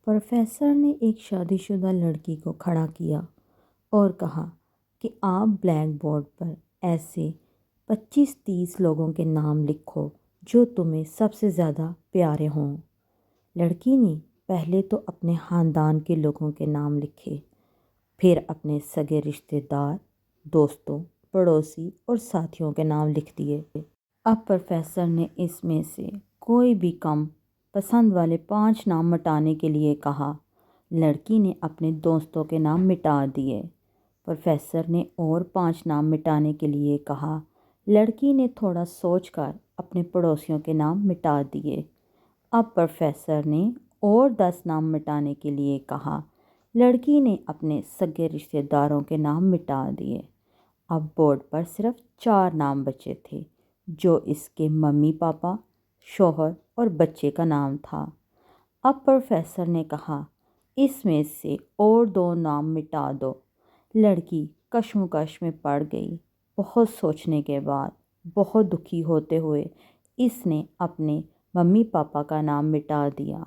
Professor ने एक शादीशुदा लड़की को खड़ा किया और कहा कि आप ब्लैक बोर्ड पर ऐसे 25-30 लोगों के नाम लिखो जो तुम्हें सबसे ज़्यादा प्यारे हों। लड़की ने पहले तो अपने ख़ानदान के लोगों के नाम लिखे, फिर अपने सगे रिश्तेदार, दोस्तों, पड़ोसी और साथियों के नाम लिख दिए। अब प्रोफेसर ने इसमें से कोई भी कम पसंद वाले 5 नाम मिटाने के लिए कहा। लड़की ने अपने दोस्तों के नाम मिटा दिए। प्रोफेसर ने और 5 नाम मिटाने के लिए कहा। लड़की ने थोड़ा सोचकर अपने पड़ोसियों के नाम मिटा दिए। अब प्रोफेसर ने और 10 नाम मिटाने के लिए कहा। लड़की ने अपने सगे रिश्तेदारों के नाम मिटा दिए। अब बोर्ड पर सिर्फ 4 नाम बचे थे, जो इसके मम्मी पापा, शौहर और बच्चे का नाम था। अब प्रोफेसर ने कहा, इसमें से और 2 नाम मिटा दो। लड़की कश्मकश में पड़ गई। बहुत सोचने के बाद, बहुत दुखी होते हुए इसने अपने मम्मी पापा का नाम मिटा दिया।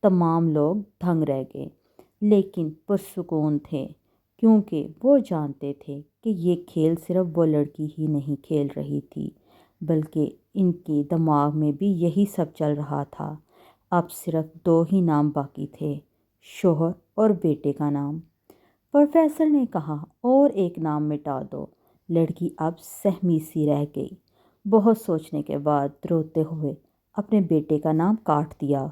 तमाम लोग दंग रह गए, लेकिन पुरसुकून थे, क्योंकि वो जानते थे कि ये खेल सिर्फ वो लड़की ही नहीं खेल रही थी, बल्कि इनके दिमाग में भी यही सब चल रहा था। अब सिर्फ 2 ही नाम बाकी थे, शौहर और बेटे का नाम। प्रोफेसर ने कहा, और एक नाम मिटा दो। लड़की अब सहमी सी रह गई। बहुत सोचने के बाद रोते हुए अपने बेटे का नाम काट दिया।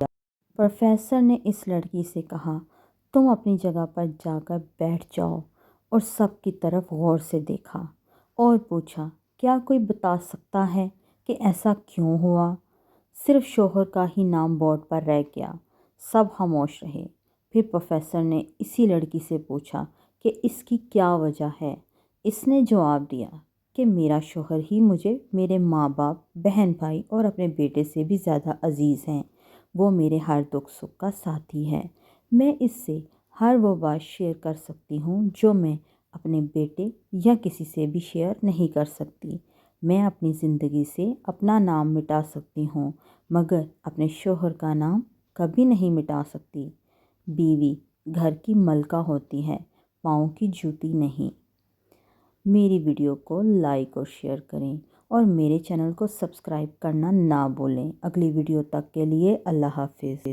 प्रोफेसर ने इस लड़की से कहा, तुम अपनी जगह पर जाकर बैठ जाओ, और सब की तरफ गौर से देखा और पूछा, क्या कोई बता सकता है कि ऐसा क्यों हुआ? सिर्फ शौहर का ही नाम बोर्ड पर रह गया। सब खामोश रहे। फिर प्रोफेसर ने इसी लड़की से पूछा कि इसकी क्या वजह है। इसने जवाब दिया कि मेरा शौहर ही मुझे मेरे माँ बाप, बहन भाई और अपने बेटे से भी ज़्यादा अजीज़ हैं। वो मेरे हर दुख सुख का साथी है। मैं इससे हर वो बात शेयर कर सकती हूँ जो मैं अपने बेटे या किसी से भी शेयर नहीं कर सकती। मैं अपनी ज़िंदगी से अपना नाम मिटा सकती हूँ, मगर अपने शौहर का नाम कभी नहीं मिटा सकती। बीवी घर की मलका होती है, पाँव की जूती नहीं। मेरी वीडियो को लाइक और शेयर करें और मेरे चैनल को सब्सक्राइब करना ना भूलें। अगली वीडियो तक के लिए अल्लाह हाफिज़।